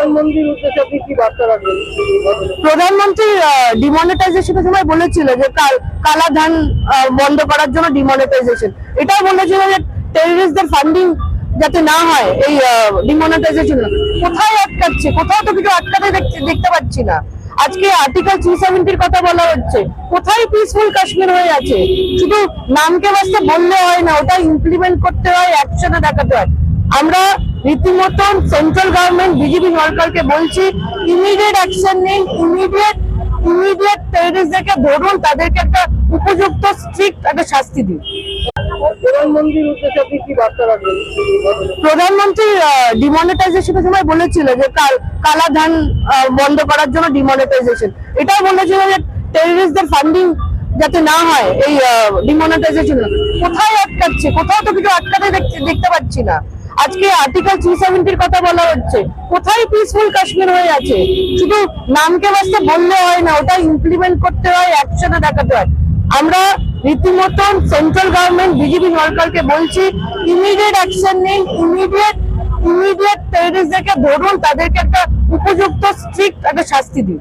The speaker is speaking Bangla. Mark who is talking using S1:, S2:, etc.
S1: প্রধানমন্ত্রীর উদ্দেশ্যে আপনি কি বার্তা রাখবেন?
S2: প্রধানমন্ত্রী ডিমনিটাইজেশনের সময় বলেছিল যে কালা ধান বন্ধ করার জন্য ডিমনিটাইজেশন, এটাও বলেছিল যে টেররিস্টদের ফান্ডিং যাতে না হয় এই ডিমনিটাইজেশন। কোথায় আটকাচ্ছে? কোথাও তো কিছু আটকাতে দেখতে পাচ্ছি না। আজকে আর্টিকেল 370 কথা বলা হচ্ছে, কোথায় পিসফুল কাশ্মীর হয়ে আছে? শুধু নামকে বাস্তে বললে হয় না, ওটা ইমপ্লিমেন্ট করতে হয়, অ্যাকশনে দেখাতে হয়। আমরা রীতিমতন সেন্ট্রাল গভর্নমেন্ট বিজেপি সরকারকে বলছি, ইমিডিয়েট অ্যাকশন নিন, ইমিডিয়েট টেররিস্টদেরকে ধরুন, তাদেরকে একটা উপযুক্ত স্ট্রিক্ট একটা শাস্তি দিন।
S1: প্রধানমন্ত্রীর উদ্দেশ্যে আপনি কি বার্তা রাখবেন?
S2: প্রধানমন্ত্রী ডিমনিটাইজেশনের সময় বলেছিল যে কালা ধান বন্ধ করার জন্য ডিমনিটাইজেশন, এটাও বলেছিল যে টেররিস্টদের ফান্ডিং যাতে না হয় এই ডিমনিটাইজেশন। কোথায় আটকাচ্ছে? কোথাও তো কিছু আটকাতে দেখতে পাচ্ছি না। আজকে আর্টিকেল 370 কথা বলা হচ্ছে, কোথায় পিসফুল কাশ্মীর হয়ে আছে? শুধু নামকে বাস্তে বললে হয় না, ওটা ইমপ্লিমেন্ট করতে হয়, অ্যাকশনে দেখাতে হয়। আমরা রীতিমতন সেন্ট্রাল গভর্নমেন্ট বিজেপি সরকারকে বলছি, ইমিডিয়েট অ্যাকশন নিন, ইমিডিয়েট টেররিস্টদেরকে ধরুন, তাদেরকে একটা উপযুক্ত স্ট্রিক্ট একটা শাস্তি দিন।